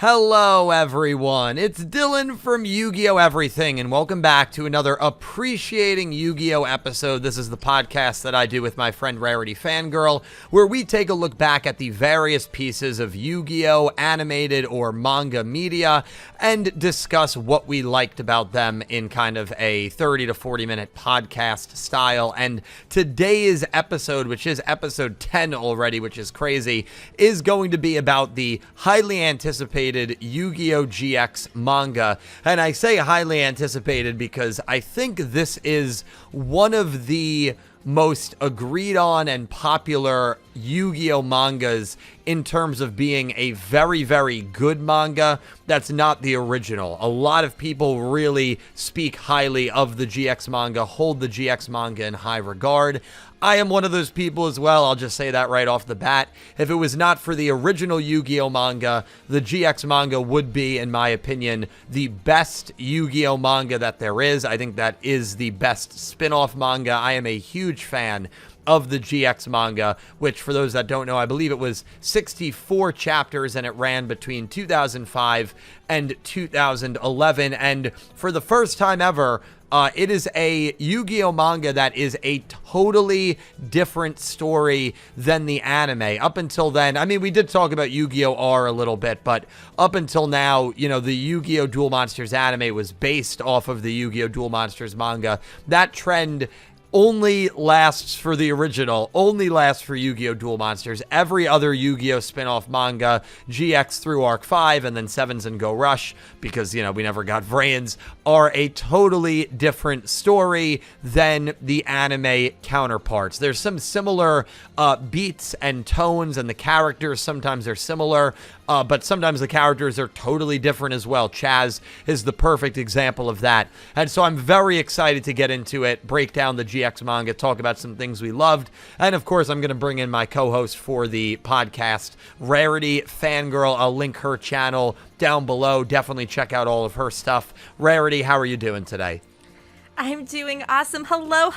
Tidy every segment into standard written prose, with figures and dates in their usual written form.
Hello everyone, it's Dylan from Yu-Gi-Oh Everything, and welcome back to another Appreciating Yu-Gi-Oh episode. This is the podcast that I do with my friend Rarity Fangirl, where we take a look back at the various pieces of Yu-Gi-Oh animated or manga media, and discuss what we liked about them in kind of a 30 to 40 minute podcast style. And today's episode, which is episode 10 already, which is crazy, is going to be about the highly anticipated Yu-Gi-Oh GX manga. And I say highly anticipated because I think this is one of the most agreed on and popular Yu-Gi-Oh mangas in terms of being a very, very good manga that's not the original. A lot of people really speak highly of the GX manga, hold the GX manga in high regard. I am one of those people as well. I'll just say that right off the bat. If it was not for the original Yu-Gi-Oh manga, the GX manga would be, in my opinion, the best Yu-Gi-Oh manga that there is. I think that is the best spin-off manga. I am a huge fan of the GX manga, which, for those that don't know, I believe it was 64 chapters, and it ran between 2005 and 2011. And for the first time ever, it is a Yu-Gi-Oh manga that is a totally different story than the anime. Up until then, I mean, we did talk about Yu-Gi-Oh! R a little bit, but up until now, you know, the Yu-Gi-Oh! Duel Monsters anime was based off of the Yu-Gi-Oh! Duel Monsters manga. That trend only lasts for the original, only lasts for Yu-Gi-Oh! Duel Monsters. Every other Yu-Gi-Oh! Spin-off manga, GX through Arc 5, and then 7s and Go Rush, because, you know, we never got Vrains, are a totally different story than the anime counterparts. There's some similar beats and tones, and the characters sometimes are similar, but sometimes the characters are totally different as well. Chaz is the perfect example of that. And so I'm very excited to get into it, break down the GX manga, talk about some things we loved, and of course I'm going to bring in my co-host for the podcast, Rarity Fangirl. I'll link her channel down below. Definitely check out all of her stuff. Rarity, how are you doing today? I'm doing awesome. Hello,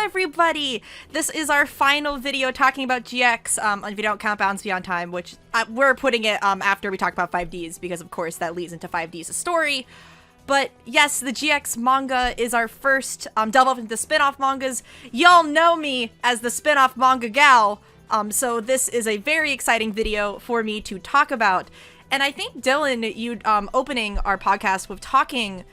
everybody. This is our final video talking about GX. If you don't count Bounds Beyond Time, which we're putting it after we talk about 5Ds, because of course that leads into 5Ds' story. But yes, the GX manga is our first delve into spin-off mangas. Y'all know me as the spin-off manga gal, so this is a very exciting video for me to talk about. And I think, Dylan, you opening our podcast with talking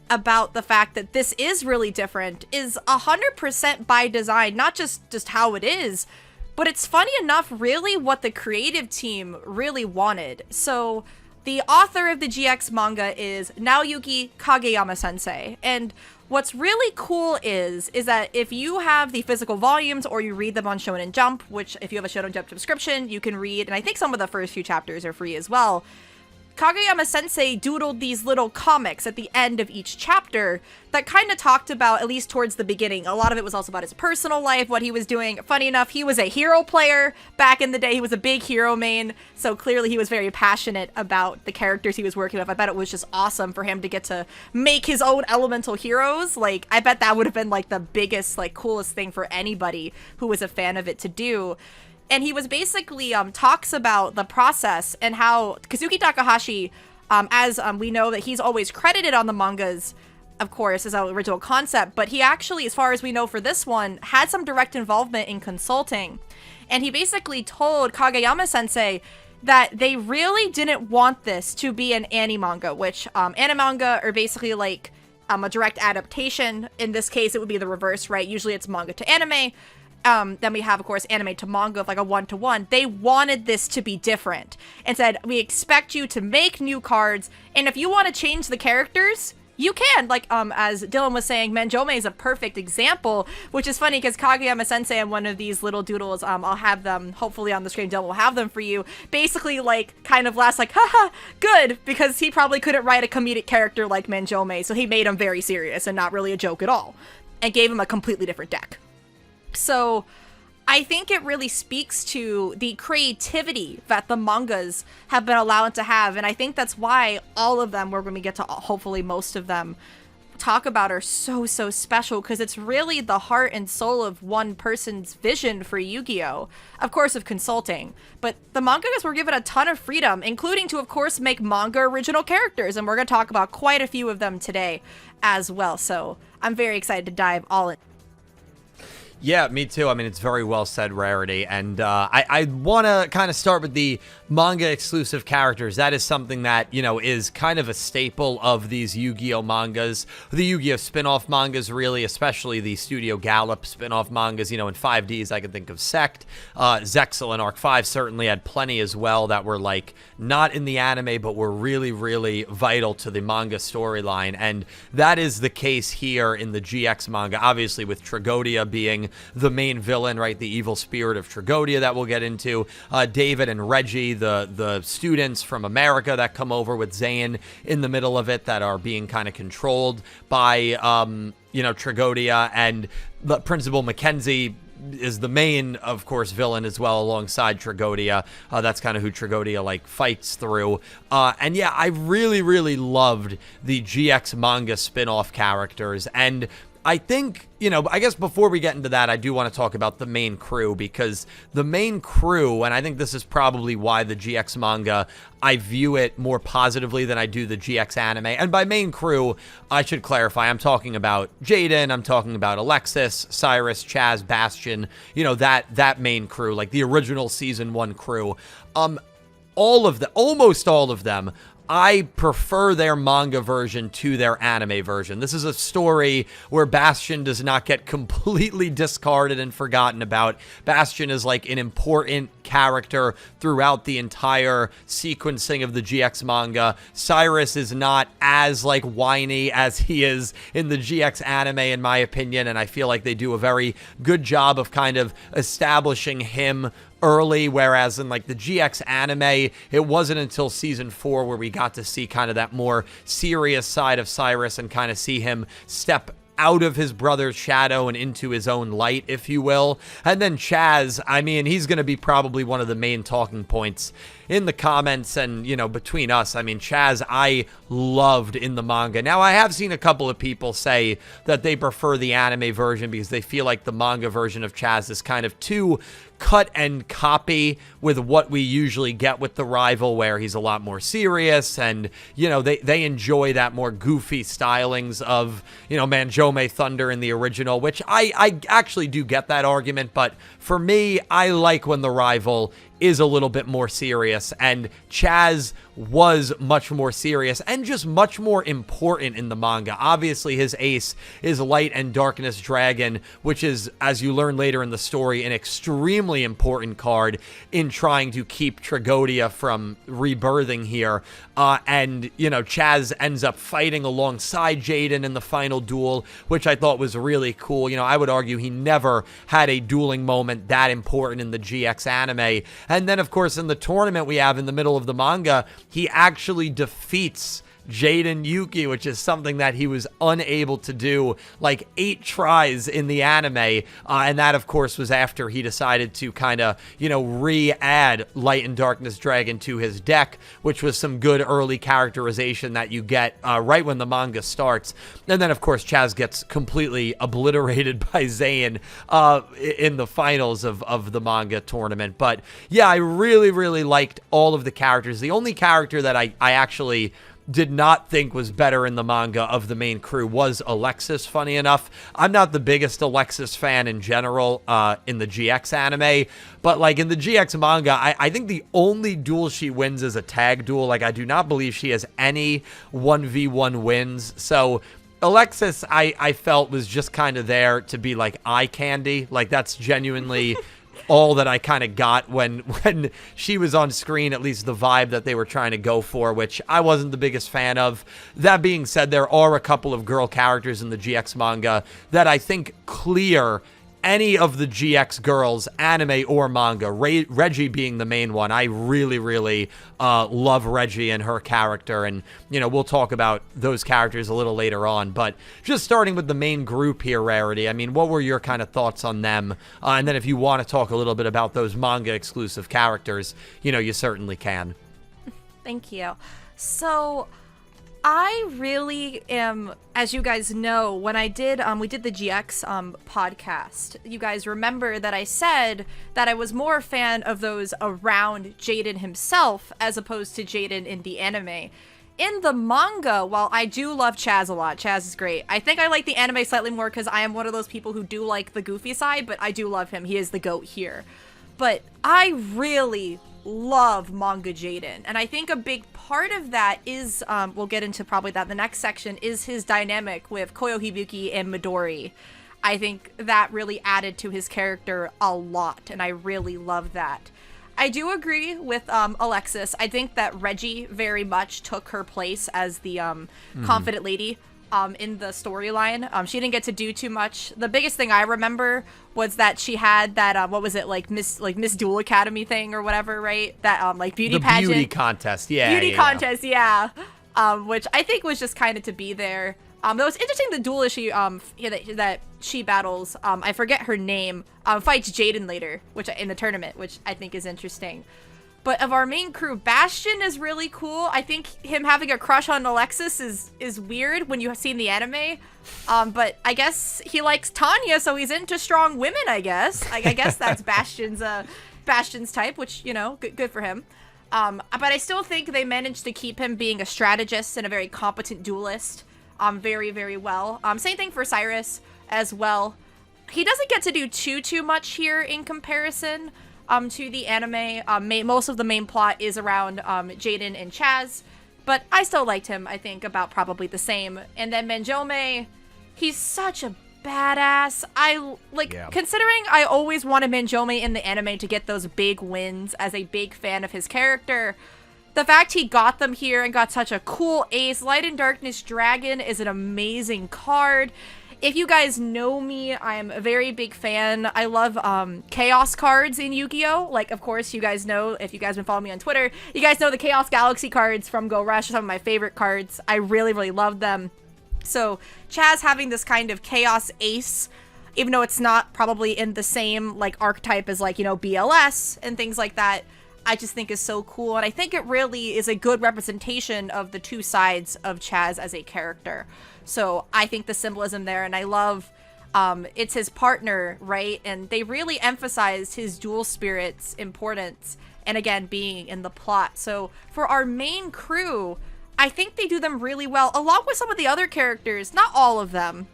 about the fact that this is really different is 100% by design, not just how it is, but it's funny enough really what the creative team really wanted. So the author of the GX manga is Naoyuki Kageyama-sensei, and what's really cool is that if you have the physical volumes or you read them on Shonen Jump, which if you have a Shonen Jump subscription, you can read, and I think some of the first few chapters are free as well, Kageyama-sensei doodled these little comics at the end of each chapter that kind of talked about, at least towards the beginning, a lot of it was also about his personal life, what he was doing. Funny enough, he was a hero player back in the day. He was a big hero main, so clearly he was very passionate about the characters he was working with. I bet it was just awesome for him to get to make his own elemental heroes. Like, I bet that would have been like the biggest, like, coolest thing for anybody who was a fan of it to do. And he was basically talks about the process and how Kazuki Takahashi, as we know that he's always credited on the mangas, of course, as our original concept, but he actually, as far as we know for this one, had some direct involvement in consulting. And he basically told Kageyama-sensei that they really didn't want this to be an anime-manga, which anime-manga are basically like a direct adaptation. In this case, it would be the reverse, right? Usually it's manga to anime. Then we have, of course, anime to manga of like a one-to-one. They wanted this to be different and said, we expect you to make new cards, and if you want to change the characters, you can. Like, as Dylan was saying, Manjome is a perfect example, which is funny because Kageyama-sensei and one of these little doodles, I'll have them hopefully on the screen. Dylan will have them for you. Basically, like, kind of last like, haha, good, because he probably couldn't write a comedic character like Manjome, so he made him very serious and not really a joke at all, and gave him a completely different deck. So I think it really speaks to the creativity that the mangas have been allowed to have, and I think that's why all of them, we're going to get to hopefully most of them, talk about are so special because it's really the heart and soul of one person's vision for Yu-Gi-Oh! Of course, of consulting, but the mangakas were given a ton of freedom, including to, of course, make manga original characters, and we're going to talk about quite a few of them today as well. So I'm very excited to dive all in. Yeah, me too. I mean, it's very well said, Rarity. And I want to kind of start with the manga exclusive characters. That is something that, you know, is kind of a staple of these Yu-Gi-Oh mangas. The Yu-Gi-Oh spin-off mangas, really, especially the Studio Gallop spin-off mangas. You know, in 5Ds, I can think of Sect. Zexal and Arc 5 certainly had plenty as well that were, like, not in the anime, but were really, really vital to the manga storyline. And that is the case here in the GX manga, obviously with Tragodia being the main villain, right? The evil spirit of Tragodia that we'll get into. David and Reggie, the students from America that come over with Zane in the middle of it that are being kind of controlled by, you know, Tragodia. And the Principal Mackenzie is the main, of course, villain as well, alongside Tragodia. That's kind of who Tragodia, like, fights through. And yeah, I really, really loved the GX manga spin-off characters. And I think, you know, I guess before we get into that, I do want to talk about the main crew, because the main crew, and I think this is probably why the GX manga, I view it more positively than I do the GX anime. And by main crew, I should clarify, I'm talking about Jaden, I'm talking about Alexis, Cyrus, Chaz, Bastion, you know, that main crew, like the original season 1 crew. Almost all of them, I prefer their manga version to their anime version. This is a story where Bastion does not get completely discarded and forgotten about. Bastion is like an important character throughout the entire sequencing of the GX manga. Cyrus is not as like whiny as he is in the GX anime, in my opinion, and I feel like they do a very good job of kind of establishing him early, whereas in like the GX anime, it wasn't until season 4 where we got to see kind of that more serious side of Cyrus and kind of see him step out of his brother's shadow and into his own light, if you will. And then Chaz, I mean, he's going to be probably one of the main talking points in the comments and, you know, between us. I mean, Chaz, I loved in the manga. Now, I have seen a couple of people say that they prefer the anime version because they feel like the manga version of Chaz is kind of too cut and copy with what we usually get with the rival, where he's a lot more serious and, you know, they enjoy that more goofy stylings of, you know, Manjome Thunder in the original, which I actually do get that argument, but for me, I like when the rival is a little bit more serious, and Chaz was much more serious and just much more important in the manga. Obviously, his ace is Light and Darkness Dragon, which is, as you learn later in the story, an extremely important card in trying to keep Tragodia from rebirthing here. And, you know, Chaz ends up fighting alongside Jaden in the final duel, which I thought was really cool. You know, I would argue he never had a dueling moment that important in the GX anime. And then, of course, in the tournament we have in the middle of the manga, he actually defeats Jaden Yuki, which is something that he was unable to do like 8 tries in the anime. And that, of course, was after he decided to kind of, you know, re-add Light and Darkness Dragon to his deck, which was some good early characterization that you get right when the manga starts. And then, of course, Chaz gets completely obliterated by Zane in the finals of the manga tournament. But yeah, I really, really liked all of the characters. The only character that I actually did not think was better in the manga of the main crew was Alexis, funny enough. I'm not the biggest Alexis fan in general in the GX anime, but like in the GX manga, I think the only duel she wins is a tag duel. Like, I do not believe she has any 1v1 wins. So Alexis, I felt, was just kind of there to be like eye candy. Like, that's genuinely all that I kind of got when she was on screen, at least the vibe that they were trying to go for, which I wasn't the biggest fan of. That being said, there are a couple of girl characters in the GX manga that I think clear any of the GX girls, anime or manga, Reggie being the main one. I really, really love Reggie and her character, and, you know, we'll talk about those characters a little later on, but just starting with the main group here, Rarity, I mean, what were your kind of thoughts on them? And then if you want to talk a little bit about those manga-exclusive characters, you know, you certainly can. Thank you. So I really am, as you guys know, when I did, we did the GX podcast, you guys remember that I said that I was more a fan of those around Jaden himself as opposed to Jaden in the anime. In the manga, while I do love Chaz a lot, Chaz is great, I think I like the anime slightly more because I am one of those people who do like the goofy side, but I do love him. He is the GOAT here. But I really love manga Jaden, and I think a big part of that is, we'll get into probably that in the next section, is his dynamic with Koyo Hibuki and Midori. I think that really added to his character a lot, and I really love that. I do agree with Alexis. I think that Reggie very much took her place as the confident lady in the storyline. She didn't get to do too much. The biggest thing I remember was that she had that what was it, like Miss Duel Academy thing or whatever, right? That like beauty pageant. Beauty contest, yeah. Beauty contest, yeah. Which I think was just kind of to be there. That was interesting. The duelist that she battles, I forget her name, fights Jaden later, which in the tournament, which I think is interesting. But of our main crew, Bastion is really cool. I think him having a crush on Alexis is weird when you've seen the anime. But I guess he likes Tanya, so he's into strong women, I guess. I guess that's Bastion's type, which, you know, good for him. But I still think they managed to keep him being a strategist and a very competent duelist very, very well. Same thing for Cyrus as well. He doesn't get to do too much here in comparison to the anime. Most of the main plot is around Jaden and Chaz, but I still liked him, I think, about probably the same. And then Manjome, he's such a badass. Considering I always wanted Manjome in the anime to get those big wins as a big fan of his character, the fact he got them here and got such a cool ace. Light and Darkness Dragon is an amazing card. If you guys know me, I'm a very big fan. I love Chaos cards in Yu-Gi-Oh! Like, of course, you guys know, if you guys been following me on Twitter, you guys know the Chaos Galaxy cards from Go Rush are some of my favorite cards. I really, really love them. So, Chaz having this kind of Chaos ace, even though it's not probably in the same, like, archetype as, like, you know, BLS and things like that, I just think is so cool. And I think it really is a good representation of the two sides of Chaz as a character. So I think the symbolism there, and I love it's his partner, right? And they really emphasized his dual spirit's importance, and again, being in the plot. So for our main crew, I think they do them really well, along with some of the other characters, not all of them.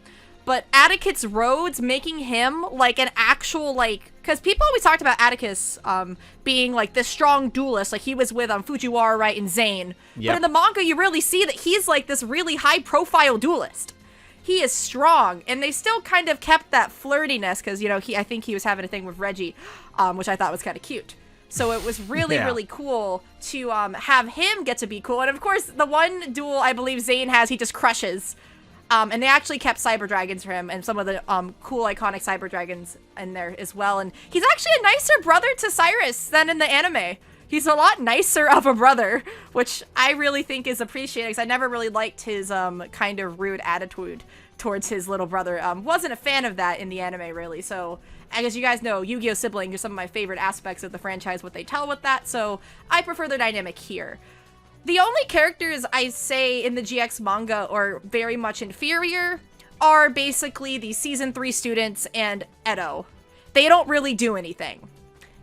But Atticus Rhodes, making him like an actual, like, because people always talked about Atticus being like this strong duelist, like he was with Fujiwara, right, and Zane. Yep. But in the manga, you really see that he's like this really high-profile duelist. He is strong, and they still kind of kept that flirtiness because, you know, I think he was having a thing with Reggie, which I thought was kind of cute. So it was really, really cool to have him get to be cool. And of course, the one duel I believe Zane has, he just crushes. And they actually kept Cyber Dragons for him and some of the cool iconic Cyber Dragons in there as well. And he's actually a nicer brother to Cyrus than in the anime. He's a lot nicer of a brother, which I really think is appreciated because I never really liked his kind of rude attitude towards his little brother. Wasn't a fan of that in the anime, really. So, as you guys know, Yu-Gi-Oh! Siblings are some of my favorite aspects of the franchise, what they tell with that. So, I prefer their dynamic here. The only characters I say in the GX manga are very much inferior are basically the Season 3 students and Edo. They don't really do anything.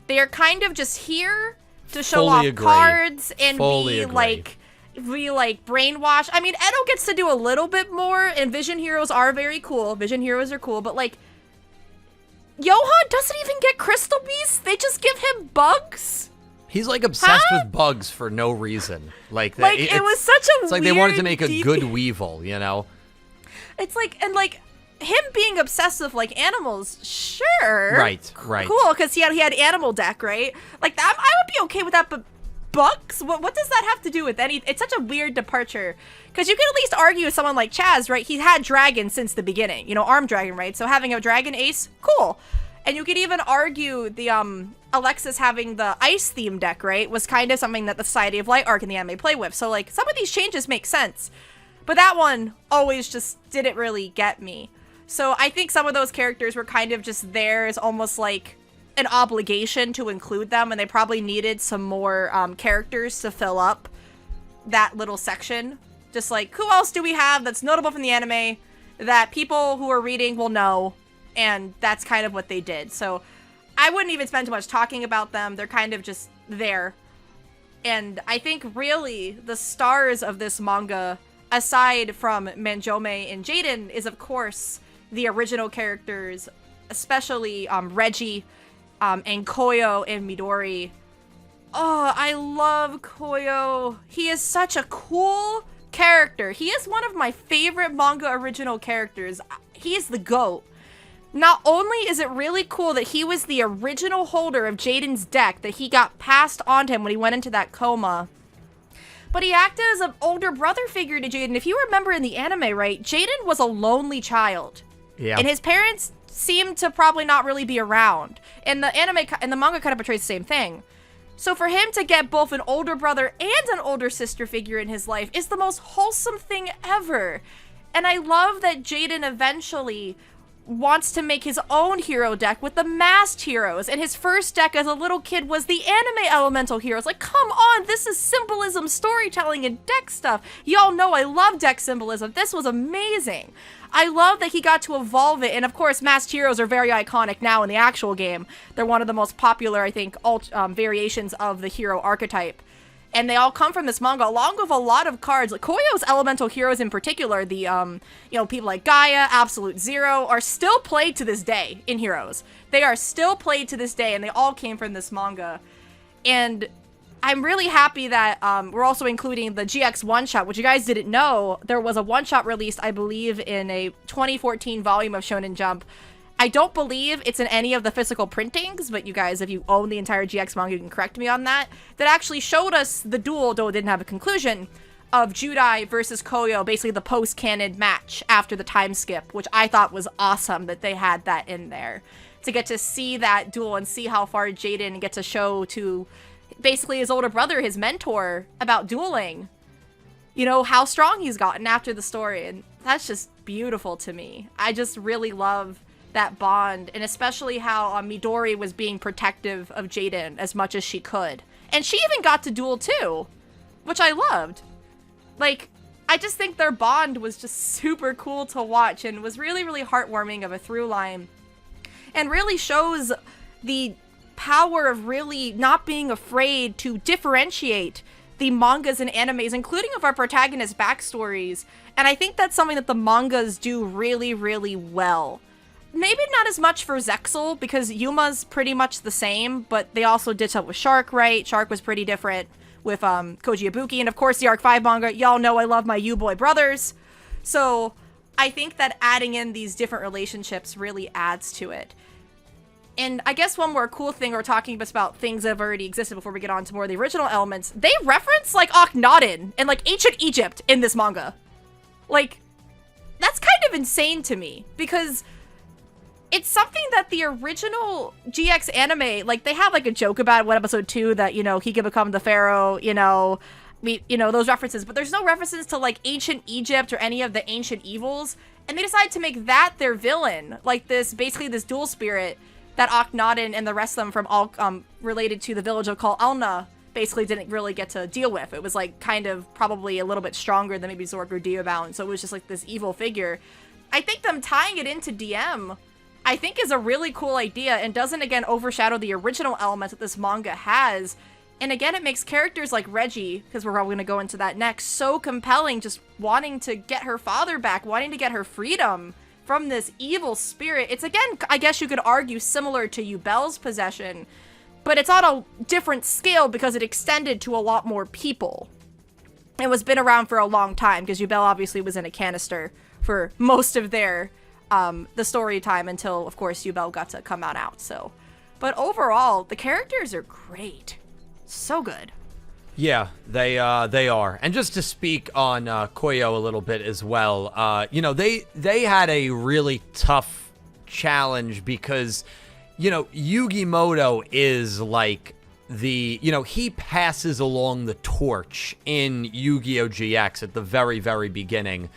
They are kind of just here to show off cards and be like brainwashed. I mean, Edo gets to do a little bit more, and Vision Heroes are very cool. Vision Heroes are cool, but like, Johan doesn't even get Crystal Beasts. They just give him bugs. He's like obsessed with bugs for no reason. Like it was such a It's like they wanted to make a good Weevil, you know? It's like, and like, him being obsessed with like animals, sure. Right. Cool, because he had animal deck, right? Like, I would be okay with that, but bugs? What does that have to do with any? It's such a weird departure. Because you could at least argue with someone like Chaz, right? He's had dragons since the beginning. You know, Armed Dragon, right? So having a dragon ace, cool. And you could even argue the Alexis having the ice theme deck, right, was kind of something that the Society of Light arc in the anime play with. So like, some of these changes make sense. But that one always just didn't really get me. So I think some of those characters were kind of just there as almost like an obligation to include them, and they probably needed some more characters to fill up that little section Just like, who else do we have that's notable from the anime that people who are reading will know? And that's kind of what they did. So I wouldn't even spend too much talking about them. They're kind of just there. And I think really the stars of this manga, aside from Manjome and Jaden, is of course the original characters, especially Reggie and Koyo and Midori. Oh, I love Koyo. He is such a cool character. He is one of my favorite manga original characters. He is the GOAT. Not only is it really cool that he was the original holder of Jaden's deck, that he got passed on to him when he went into that coma, but he acted as an older brother figure to Jaden. If you remember in the anime, right, Jaden was a lonely child. Yeah. And his parents seemed to probably not really be around. And the anime and the manga kind of portrays the same thing. So for him to get both an older brother and an older sister figure in his life is the most wholesome thing ever. And I love that Jaden eventually wants to make his own hero deck with the masked heroes, and his first deck as a little kid was the anime elemental heroes. Like, come on, this is symbolism, storytelling, and deck stuff. Y'all know I love deck symbolism. This was amazing. I love that he got to evolve it, and of course, masked heroes are very iconic now in the actual game. They're one of the most popular, I think, variations of the hero archetype. And they all come from this manga, along with a lot of cards. Like Koyo's elemental heroes in particular, the, people like Gaia, Absolute Zero, are still played to this day in Heroes. They are still played to this day, and they all came from this manga. And I'm really happy that we're also including the GX one-shot, which you guys didn't know. There was a one-shot released, I believe, in a 2014 volume of Shonen Jump. I don't believe it's in any of the physical printings, but you guys, if you own the entire GX manga, you can correct me on that. That actually showed us the duel, though it didn't have a conclusion, of Judai versus Koyo, basically the post-canon match after the time skip, which I thought was awesome that they had that in there. To get to see that duel and see how far Jaden gets to show to basically his older brother, his mentor, about dueling. You know, how strong he's gotten after the story, and that's just beautiful to me. I just really love that bond, and especially how Midori was being protective of Jaden as much as she could. And she even got to duel too, which I loved. Like, I just think their bond was just super cool to watch and was really, really heartwarming of a through line. And really shows the power of really not being afraid to differentiate the mangas and animes, including of our protagonist backstories. And I think that's something that the mangas do really, really well. Maybe not as much for Zexal, because Yuma's pretty much the same, but they also did stuff with Shark, right? Shark was pretty different with Koji Ibuki, and of course the Arc 5 manga. Y'all know I love my U-Boy brothers. So I think that adding in these different relationships really adds to it. And I guess one more cool thing we're talking about things that have already existed before we get on to more of the original elements. They reference, like, Akhenaten and, like, ancient Egypt in this manga. Like, that's kind of insane to me, because it's something that the original GX anime, like, they have, like, a joke about what episode 2 that, you know, he could become the pharaoh, those references, but there's no references to, like, ancient Egypt or any of the ancient evils, and they decide to make that their villain, like basically this dual spirit that Akhenaten and the rest of them from all related to the village of Kal Elna basically didn't really get to deal with. It was, like, kind of probably a little bit stronger than maybe Zork or Diobound, so it was just, like, this evil figure. I think them tying it into DM, I think, is a really cool idea and doesn't, again, overshadow the original elements that this manga has. And again, it makes characters like Reggie, because we're probably going to go into that next, so compelling, just wanting to get her father back, wanting to get her freedom from this evil spirit. It's, again, I guess you could argue similar to Yubel's possession, but it's on a different scale because it extended to a lot more people. It was been around for a long time, because Yubel obviously was in a canister for most of their the story time until, of course, Yubel got to come out. So, but overall, the characters are great. So good. Yeah, they are. And just to speak on Koyo a little bit as well, they had a really tough challenge because, Yugimoto is like he passes along the torch in Yu-Gi-Oh GX at the very, very beginning.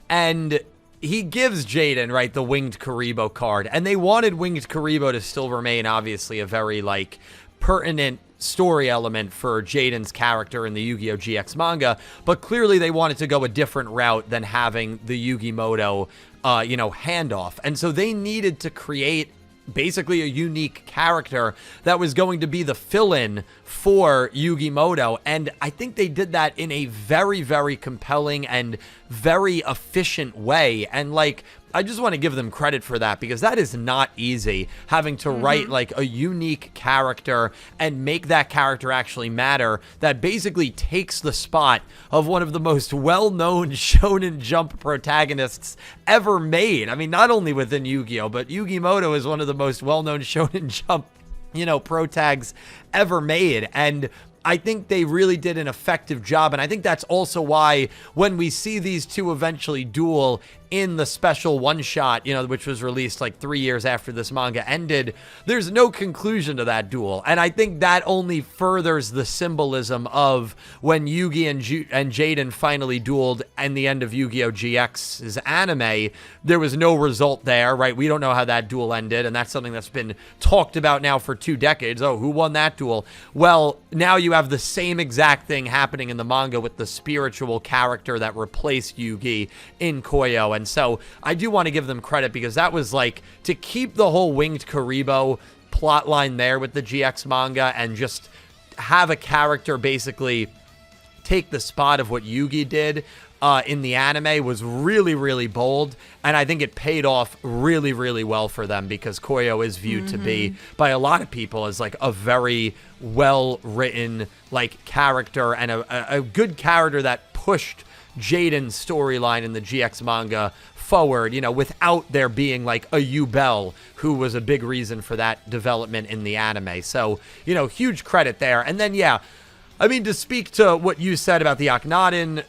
And he gives Jaden, right, the Winged Kuribo card. And they wanted Winged Kuribo to still remain, obviously, a very, like, pertinent story element for Jaden's character in the Yu-Gi-Oh GX manga, but clearly they wanted to go a different route than having the Yugimoto, handoff. And so they needed to create basically a unique character that was going to be the fill-in for Yugimoto, and I think they did that in a very, very compelling and very efficient way. And like, I just want to give them credit for that, because that is not easy, having to write like a unique character and make that character actually matter, that basically takes the spot of one of the most well-known Shonen Jump protagonists ever made. I mean, not only within Yu-Gi-Oh, but Yugimoto is one of the most well-known Shonen Jump, protags ever made. And I think they really did an effective job, and I think that's also why when we see these two eventually duel in the special one-shot, which was released like 3 years after this manga ended, there's no conclusion to that duel. And I think that only furthers the symbolism of when Yugi and Jaden finally dueled in the end of Yu-Gi-Oh GX's anime. There was no result there, right? We don't know how that duel ended, and that's something that's been talked about now for 2 decades. Oh, who won that duel? Well, now you have the same exact thing happening in the manga with the spiritual character that replaced Yugi in Koyo. And so I do want to give them credit, because that was like, to keep the whole Winged Karibo plotline there with the GX manga and just have a character basically take the spot of what Yugi did in the anime was really, really bold. And I think it paid off really, really well for them, because Koyo is viewed to be by a lot of people as like a very well-written like character, and a good character that pushed Jaden's storyline in the GX manga forward, without there being like a Yu-Bell, who was a big reason for that development in the anime. So, huge credit there. And then, I mean, to speak to what you said about the Akhenaten,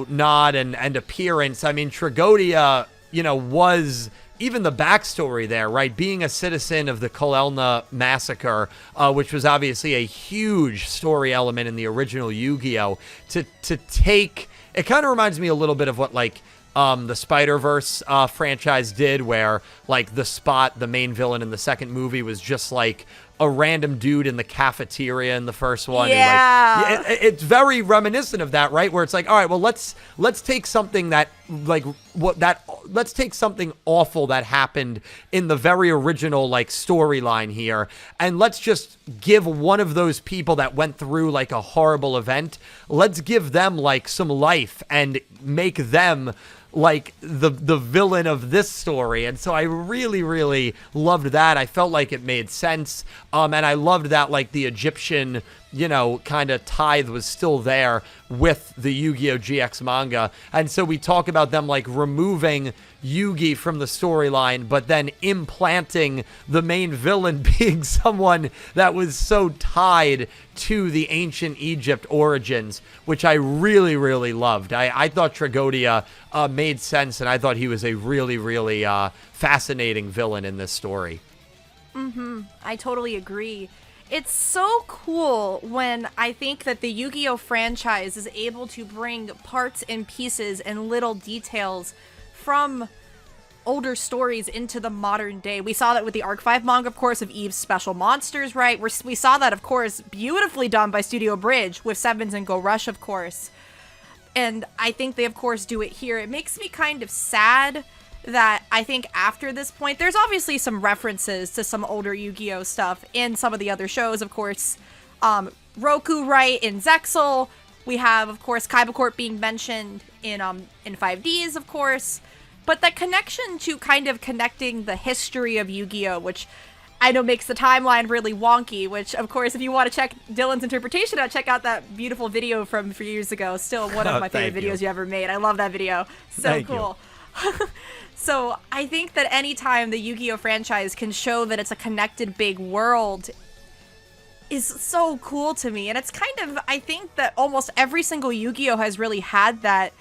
nod and appearance, I mean, Tragodia, was even the backstory there, right? Being a citizen of the Kolelna massacre, which was obviously a huge story element in the original Yu-Gi-Oh, to take, it kind of reminds me a little bit of what like the Spider-Verse franchise did, where like the main villain in the second movie, was just like a random dude in the cafeteria in the first one. Yeah. And, like, it's very reminiscent of that, right? Where it's like, all right, well, let's take something that like let's take something awful that happened in the very original like storyline here, and let's just give one of those people that went through like a horrible event, let's give them like some life and make them like the villain of this story. And so I really, really loved that. I felt like it made sense. And I loved that like the Egyptian, kind of tithe was still there with the Yu-Gi-Oh GX manga. And so we talk about them like removing Yugi from the storyline, but then implanting the main villain being someone that was so tied to the ancient Egypt origins, which I really, really loved. I thought Tragodia made sense, and I thought he was a really, really fascinating villain in this story. I totally agree. It's so cool when I think that the Yu-Gi-Oh franchise is able to bring parts and pieces and little details from older stories into the modern day. We saw that with the Arc 5 manga, of course, of Eve's special monsters, right? We saw that, of course, beautifully done by Studio Bridge with Sevens and Go Rush, of course. And I think they, of course, do it here. It makes me kind of sad that I think after this point, there's obviously some references to some older Yu-Gi-Oh stuff in some of the other shows, of course. Roku, right, in Zexal. We have, of course, Kaiba Corp being mentioned in 5Ds, of course. But that connection to kind of connecting the history of Yu-Gi-Oh, which I know makes the timeline really wonky, which, of course, if you want to check Dylan's interpretation out, check out that beautiful video from 3 years ago. Still one of my favorite videos you ever made. I love that video. So cool. So I think that anytime the Yu-Gi-Oh franchise can show that it's a connected big world is so cool to me. And it's kind of, I think that almost every single Yu-Gi-Oh has really had that,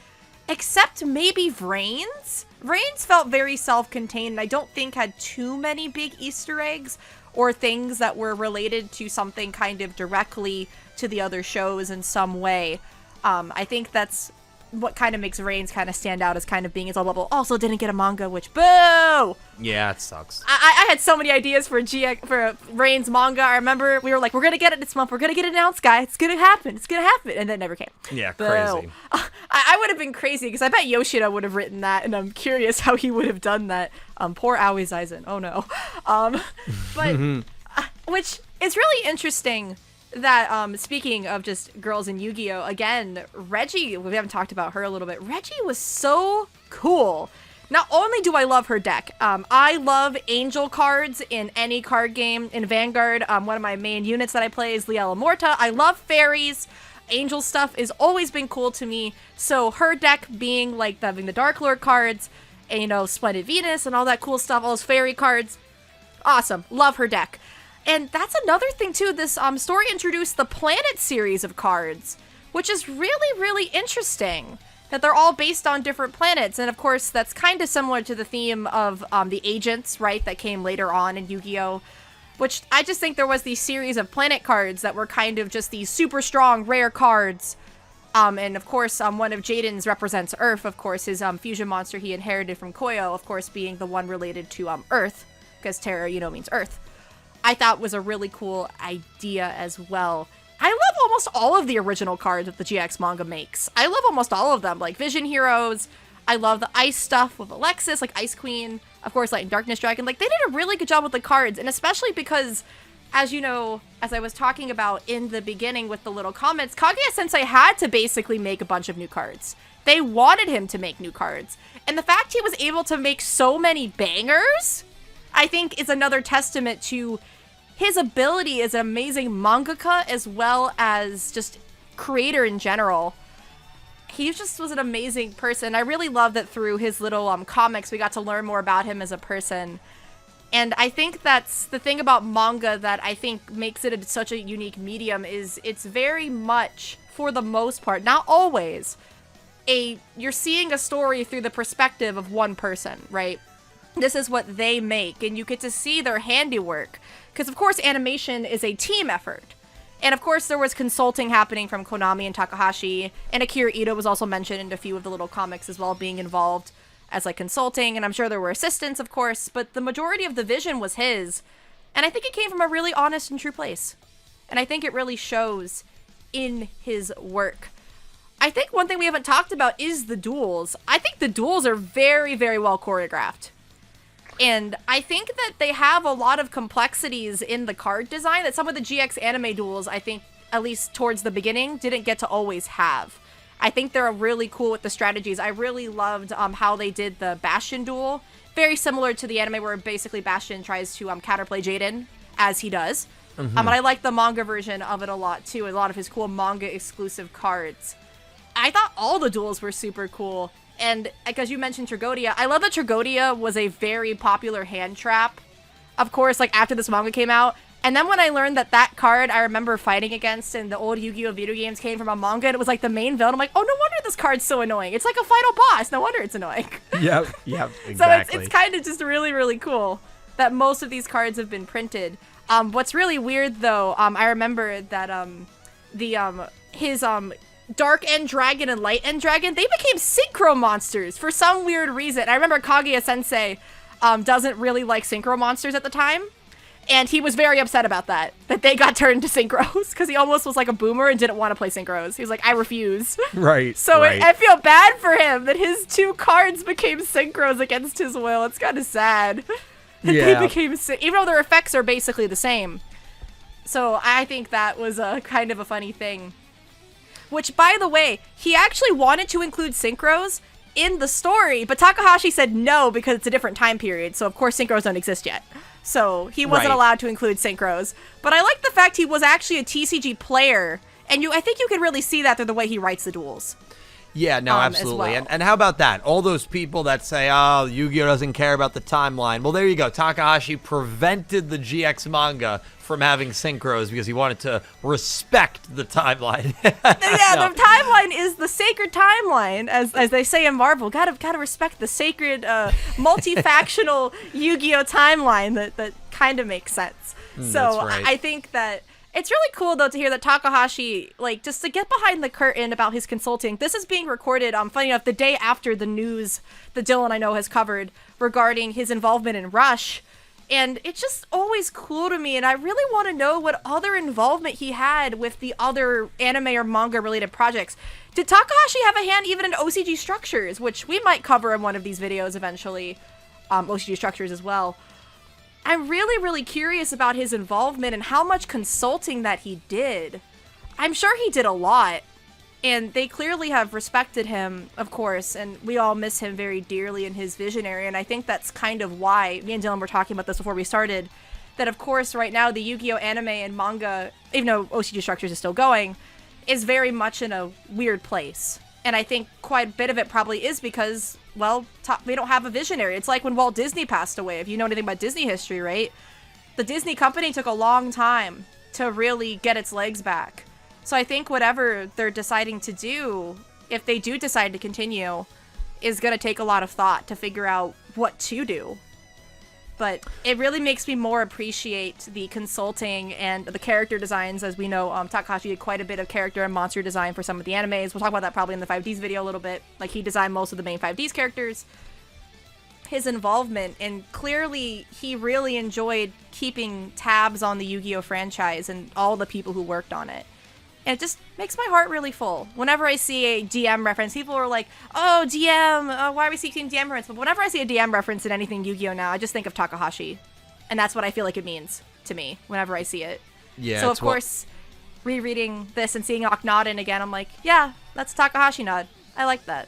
except maybe Vrains. Vrains felt very self-contained, and I don't think had too many big Easter eggs or things that were related to something kind of directly to the other shows in some way. I think that's what kind of makes Reigns kind of stand out as kind of being his own level. Also didn't get a manga, which boo! Yeah, it sucks. I had so many ideas for Reigns manga. I remember we were like, we're gonna get it this month. We're gonna get it announced, guys. It's gonna happen. It's gonna happen, and then it never came. Yeah, Boo. crazy. I would have been crazy because I bet Yoshida would have written that, and I'm curious how he would have done that. Poor Aoi Zaizen. Oh no. But which is really interesting. That speaking of just girls in Yu-Gi-Oh, again, Reggie, we haven't talked about her a little bit. Reggie was so cool. Not only do I love her deck, I love angel cards in any card game. In Vanguard, one of my main units that I play is Liela Morta. I love fairies. Angel stuff has always been cool to me. So her deck being like having the Dark Lord cards, and, you know, Splendid Venus and all that cool stuff, all those fairy cards, awesome. Love her deck. And that's another thing, too. This story introduced the Planet series of cards, which is really, really interesting. That they're all based on different planets. And, of course, that's kind of similar to the theme of the agents, right, that came later on in Yu-Gi-Oh! Which I just think there was these series of planet cards that were kind of just these super strong, rare cards. And, of course, one of Jaden's represents Earth, of course, his fusion monster he inherited from Koyo, of course, being the one related to Earth, because Terra, you know, means Earth. I thought was a really cool idea as well. I love almost all of the original cards that the GX manga makes. I love almost all of them, like Vision Heroes. I love the ice stuff with Alexis, like Ice Queen. Of course, like Darkness Dragon. Like, they did a really good job with the cards, and especially because, as you know, as I was talking about in the beginning with the little comments, Kaguya-sensei had to basically make a bunch of new cards. They wanted him to make new cards. And the fact he was able to make so many bangers, I think, is another testament to his ability as an amazing mangaka as well as just creator in general. He just was an amazing person. I really love that through his little comics, we got to learn more about him as a person. And I think that's the thing about manga that I think makes it such a unique medium is it's very much, for the most part, not always, you're seeing a story through the perspective of one person, right? This is what they make, and you get to see their handiwork. Because, of course, animation is a team effort. And, of course, there was consulting happening from Konami and Takahashi, and Akira Ito was also mentioned in a few of the little comics as well, being involved as, like, consulting, and I'm sure there were assistants, of course, but the majority of the vision was his, and I think it came from a really honest and true place. And I think it really shows in his work. I think one thing we haven't talked about is the duels. I think the duels are very, very well choreographed. And I think that they have a lot of complexities in the card design that some of the GX anime duels, I think, at least towards the beginning, didn't get to always have. I think they're really cool with the strategies. I really loved how they did the Bastion duel. Very similar to the anime where basically Bastion tries to counterplay Jaden, as he does. And I like the manga version of it a lot, too. A lot of his cool manga-exclusive cards. I thought all the duels were super cool. And because you mentioned Tragodia, I love that Tragodia was a very popular hand trap, of course, like after this manga came out. And then when I learned that that card I remember fighting against in the old Yu-Gi-Oh video games came from a manga, and it was like the main villain, I'm like, oh, no wonder this card's so annoying. It's like a final boss. No wonder it's annoying. Yep, exactly. So it's kind of just really, really cool that most of these cards have been printed. What's really weird, though, I remember that his Dark End Dragon and Light End Dragon, they became synchro monsters for some weird reason. I remember Kaguya-sensei doesn't really like synchro monsters at the time, and he was very upset about that they got turned to synchros, because he almost was like a boomer and didn't want to play synchros. He was like, I refuse. Right. So right. I feel bad for him that his two cards became synchros against his will. It's kind of sad that they became even though their effects are basically the same. So I think that was a kind of a funny thing. Which, by the way, he actually wanted to include synchros in the story, but Takahashi said no because it's a different time period, so of course synchros don't exist yet. So he wasn't allowed to include synchros. But I like the fact he was actually a TCG player, and I think you can really see that through the way he writes the duels. Yeah, no, absolutely. Well. And how about that? All those people that say, oh, Yu-Gi-Oh doesn't care about the timeline. Well, there you go. Takahashi prevented the GX manga from having synchros because he wanted to respect the timeline. The timeline is the sacred timeline, as they say in Marvel. Gotta respect the sacred, multi-factional Yu-Gi-Oh timeline that kind of makes sense. So That's right. I think that It's really cool, though, to hear that Takahashi, like, just to get behind the curtain about his consulting. This is being recorded, funny enough, the day after the news that Dylan, I know, has covered regarding his involvement in Rush. And it's just always cool to me, and I really want to know what other involvement he had with the other anime or manga-related projects. Did Takahashi have a hand even in OCG Structures, which we might cover in one of these videos eventually, OCG Structures as well. I'm really, really curious about his involvement and how much consulting that he did. I'm sure he did a lot, and they clearly have respected him, of course, and we all miss him very dearly in his visionary, and I think that's kind of why, me and Dylan were talking about this before we started, that of course right now the Yu-Gi-Oh anime and manga, even though OCG Structures is still going, is very much in a weird place. And I think quite a bit of it probably is because, well, we don't have a visionary. It's like when Walt Disney passed away. If you know anything about Disney history, right? The Disney company took a long time to really get its legs back. So I think whatever they're deciding to do, if they do decide to continue, is going to take a lot of thought to figure out what to do. But it really makes me more appreciate the consulting and the character designs. As we know, Takahashi did quite a bit of character and monster design for some of the animes. We'll talk about that probably in the 5Ds video a little bit. Like, he designed most of the main 5Ds characters. His involvement, and clearly he really enjoyed keeping tabs on the Yu-Gi-Oh franchise and all the people who worked on it. And it just makes my heart really full. Whenever I see a DM reference, people are like, oh, DM, why are we seeking DM reference? But whenever I see a DM reference in anything Yu-Gi-Oh now, I just think of Takahashi. And that's what I feel like it means to me whenever I see it. Yeah. So, of course, rereading this and seeing Akhenaten again, I'm like, yeah, that's Takahashi nod. I like that.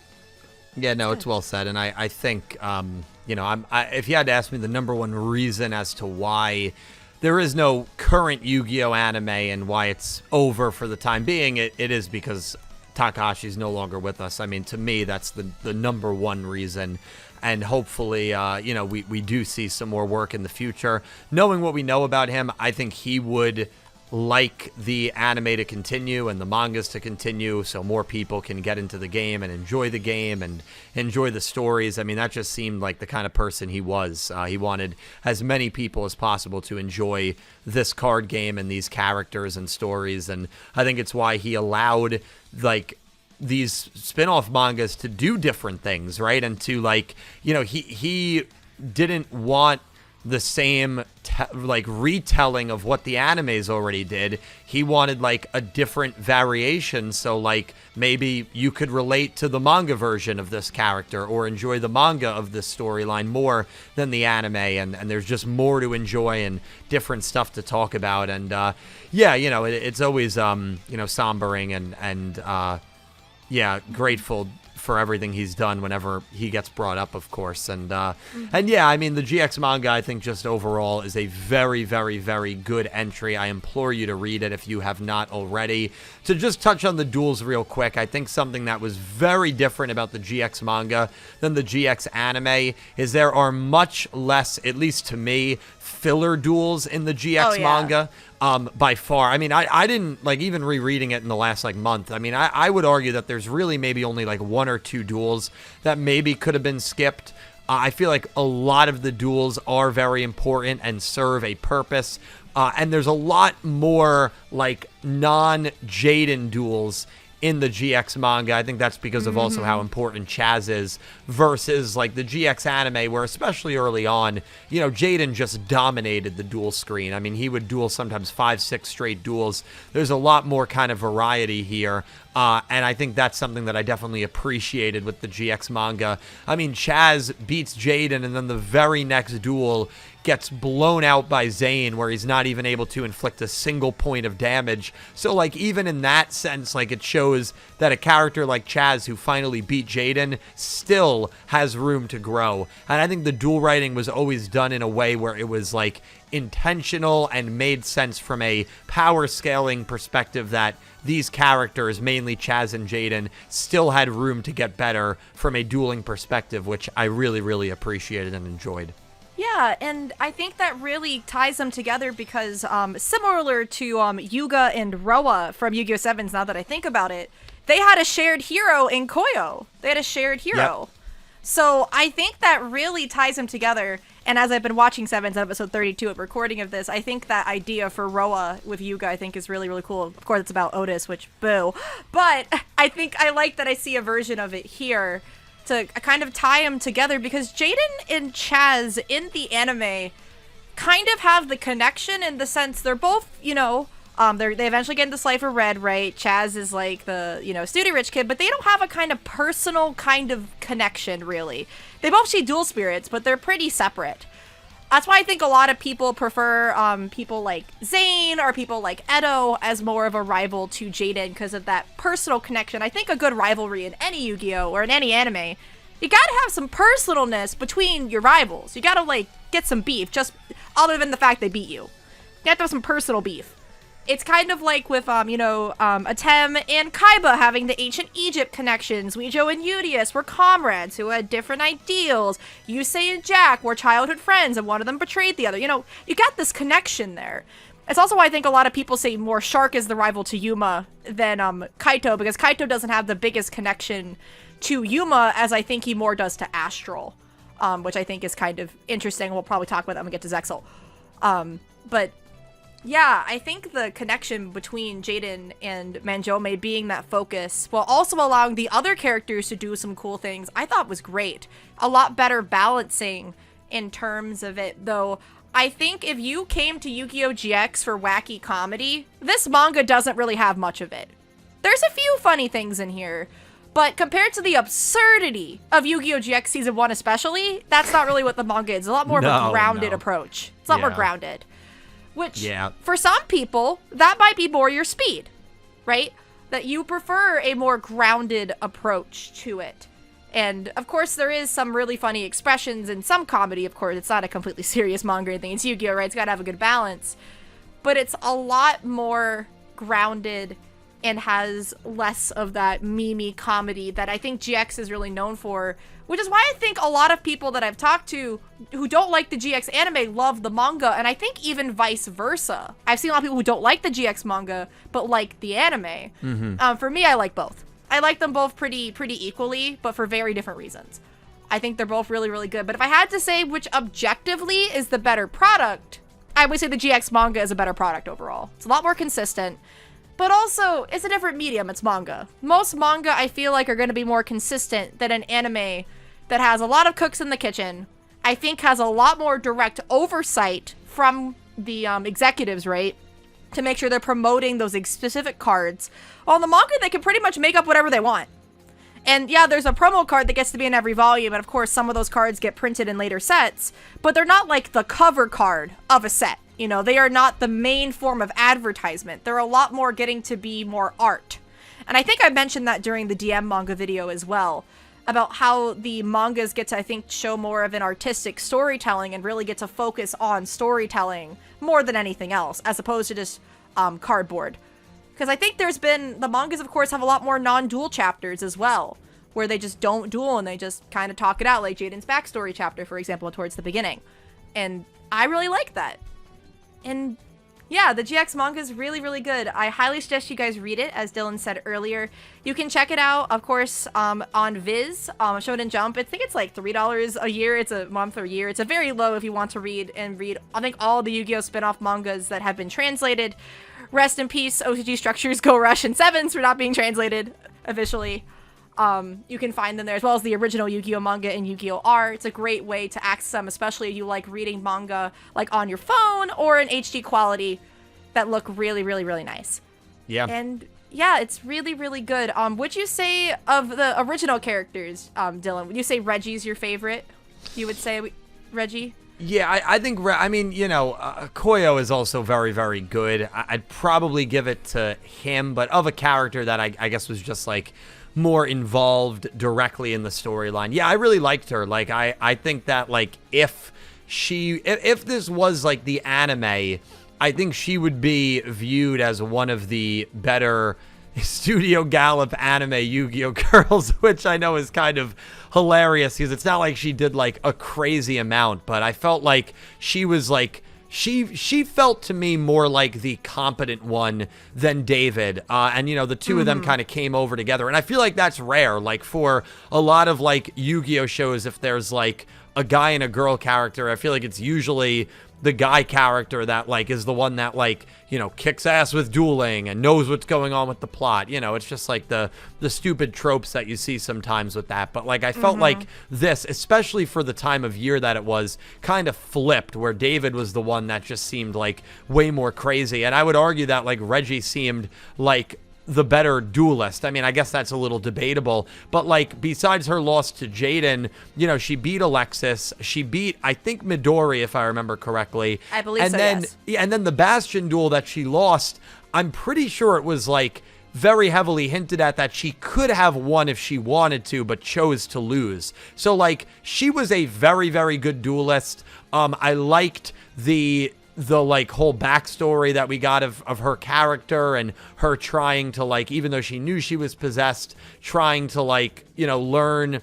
Yeah, no, it's well said. And I think, if you had to ask me the number one reason as to why there is no current Yu-Gi-Oh anime and why it's over for the time being, it is because Takahashi's no longer with us. I mean, to me, that's the number one reason. And hopefully, we do see some more work in the future. Knowing what we know about him, I think he would like the anime to continue and the mangas to continue so more people can get into the game and enjoy the game and enjoy the stories. I mean, that just seemed like the kind of person he was. He wanted as many people as possible to enjoy this card game and these characters and stories, and I think it's why he allowed, like, these spin-off mangas to do different things, right? And to, like, he didn't want the same retelling of what the animes already did. He wanted like a different variation, so like maybe you could relate to the manga version of this character or enjoy the manga of this storyline more than the anime, and there's just more to enjoy and different stuff to talk about. And it's always sombering and grateful for everything he's done whenever he gets brought up, of course. And yeah, I mean, the GX manga, I think just overall is a very, very, very good entry. I implore you to read it if you have not already. To just touch on the duels real quick, I think something that was very different about the GX manga than the GX anime is there are much less, at least to me, filler duels in the GX manga. By far. I mean, I didn't, like, even rereading it in the last, like, month. I mean, I would argue that there's really maybe only, like, one or two duels that maybe could have been skipped. I feel like a lot of the duels are very important and serve a purpose. And there's a lot more, like, non-Jaden duels in the GX manga. I think that's because of also how important Chaz is versus like the GX anime, where especially early on, Jaden just dominated the duel screen. I mean, he would duel sometimes 5-6 straight duels. There's a lot more kind of variety here. And I think that's something that I definitely appreciated with the GX manga. I mean, Chaz beats Jaden, and then the very next duel gets blown out by Zane, where he's not even able to inflict a single point of damage. So, like, even in that sense, like, it shows that a character like Chaz, who finally beat Jaden, still has room to grow. And I think the duel writing was always done in a way where it was, like, intentional and made sense from a power scaling perspective, that these characters, mainly Chaz and Jaden, still had room to get better from a dueling perspective, which I really, really appreciated and enjoyed. Yeah, and I think that really ties them together because similar to Yuga and Roa from Yu-Gi-Oh! 7s, now that I think about it, they had a shared hero in Koyo. They had a shared hero. So I think that really ties them together. And as I've been watching Seven's episode 32 of recording of this, I think that idea for Roa with Yuga, I think is really, really cool. Of course, it's about Otis, which boo. But I think I like that I see a version of it here to kind of tie them together, because Jaden and Chaz in the anime kind of have the connection in the sense they're both, they eventually get into Slifer Red, right? Chaz is like the, student rich kid, but they don't have a kind of personal kind of connection, really. They both see dual spirits, but they're pretty separate. That's why I think a lot of people prefer people like Zane or people like Edo as more of a rival to Jaden because of that personal connection. I think a good rivalry in any Yu-Gi-Oh! Or in any anime, you gotta have some personalness between your rivals. You gotta, get some beef, just other than the fact they beat you. You have to have some personal beef. It's kind of like with, Atem and Kaiba having the ancient Egypt connections. Yugioh and Udius were comrades who had different ideals. Yusei and Jack were childhood friends, and one of them betrayed the other. You got this connection there. It's also why I think a lot of people say more Shark is the rival to Yuma than Kaito, because Kaito doesn't have the biggest connection to Yuma as I think he more does to Astral, which I think is kind of interesting. We'll probably talk about that when we get to Zexal. But yeah, I think the connection between Jaden and Manjome being that focus, while also allowing the other characters to do some cool things, I thought was great. A lot better balancing in terms of it, though. I think if you came to Yu-Gi-Oh GX for wacky comedy, this manga doesn't really have much of it. There's a few funny things in here, but compared to the absurdity of Yu-Gi-Oh GX Season 1 especially, that's not really what the manga is. It's a lot more of a grounded approach. It's a lot more grounded. Which, for some people, that might be more your speed, right? That you prefer a more grounded approach to it. And, of course, there is some really funny expressions and some comedy, of course. It's not a completely serious manga or anything. It's Yu-Gi-Oh, right? It's got to have a good balance. But it's a lot more grounded and has less of that meme comedy that I think GX is really known for, which is why I think a lot of people that I've talked to who don't like the GX anime love the manga, and I think even vice versa. I've seen a lot of people who don't like the GX manga but like the anime. For me, I like both. I like them both pretty equally, but for very different reasons. I think they're both really, really good. But if I had to say which objectively is the better product, I would say the GX manga is a better product overall. It's a lot more consistent. But also, it's a different medium. It's manga. Most manga, I feel like, are going to be more consistent than an anime that has a lot of cooks in the kitchen. I think has a lot more direct oversight from the executives, right? To make sure they're promoting those specific cards. Well, in the manga, they can pretty much make up whatever they want. And yeah, there's a promo card that gets to be in every volume. And of course, some of those cards get printed in later sets. But they're not like the cover card of a set. They are not the main form of advertisement. They're a lot more getting to be more art. And I think I mentioned that during the DM manga video as well, about how the mangas get to, I think, show more of an artistic storytelling and really get to focus on storytelling more than anything else, as opposed to just cardboard. Because I think the mangas, of course, have a lot more non-duel chapters as well, where they just don't duel and they just kind of talk it out, like Jaden's backstory chapter, for example, towards the beginning. And I really like that. And yeah, the GX manga is really, really good. I highly suggest you guys read it, as Dylan said earlier. You can check it out, of course, on Viz, Shonen Jump. I think it's like $3 a year. It's a month or year. It's a very low if you want to read, I think, all the Yu-Gi-Oh spin-off mangas that have been translated. Rest in peace, OCG Structures, Go Rush, and Sevens for not being translated officially. You can find them there, as well as the original Yu-Gi-Oh manga and Yu-Gi-Oh R. It's a great way to access them, especially if you like reading manga like on your phone or in HD quality that look really, really, really nice. Yeah. And yeah, it's really, really good. Would you say of the original characters, Dylan, would you say Reggie's your favorite? You would say Reggie? Yeah, I think, Koyo is also very, very good. I'd probably give it to him, but of a character that I guess was just like more involved directly in the storyline. Yeah, I really liked her. Like, I think that, like, if this was like the anime, I think she would be viewed as one of the better Studio Gallop anime Yu-Gi-Oh girls, which I know is kind of hilarious because it's not like she did like a crazy amount, but I felt like she was like she felt to me more like the competent one than David. And, you know, the two of them kind of came over together. And I feel like that's rare. Like, for a lot of, like, Yu-Gi-Oh shows, if there's, like, a guy and a girl character, I feel like it's usually the guy character that, like, is the one that, like, you know, kicks ass with dueling and knows what's going on with the plot. You know, it's just like the stupid tropes that you see sometimes with that. But, like, I felt like this, especially for the time of year that it was, kind of flipped, where David was the one that just seemed like way more crazy. And I would argue that, like, Reggie seemed like the better duelist. I mean, I guess that's a little debatable, but, like, besides her loss to Jaden, you know, she beat Alexis. She beat, I think, Midori, if I remember correctly. I believe and so, then, yes. Yeah, and then the Bastion duel that she lost, I'm pretty sure it was, like, very heavily hinted at that she could have won if she wanted to, but chose to lose. So, like, she was a very, very good duelist. I liked the like whole backstory that we got of her character, and her trying to, like, even though she knew she was possessed, trying to, like, you know, learn,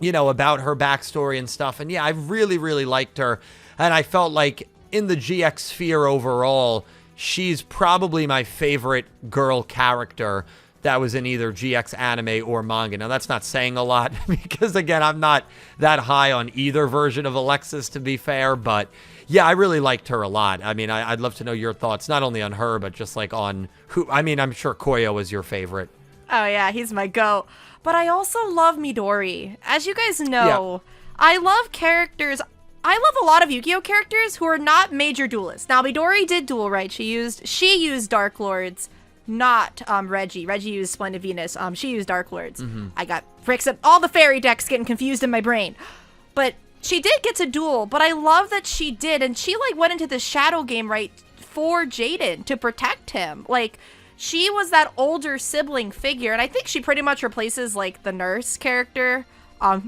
you know, about her backstory and stuff. And yeah, I really, really liked her. And I felt like in the GX sphere overall, she's probably my favorite girl character that was in either GX anime or manga. Now, that's not saying a lot because, again, I'm not that high on either version of Alexis, to be fair, but yeah, I really liked her a lot. I mean, I'd love to know your thoughts, not only on her, but just, like, on who. I mean, I'm sure Koyo was your favorite. Oh, yeah, he's my goat. But I also love Midori. As you guys know, I love characters. I love a lot of Yu-Gi-Oh characters who are not major duelists. Now, Midori did duel, right? She used Dark Lords, not Reggie. Reggie used Splendid Venus. She used Dark Lords. I got bricks up all the fairy decks getting confused in my brain. But she did get to duel, but I love that she did. And she, like, went into the shadow game, right, for Jaden to protect him. Like, she was that older sibling figure. And I think she pretty much replaces, like, the nurse character,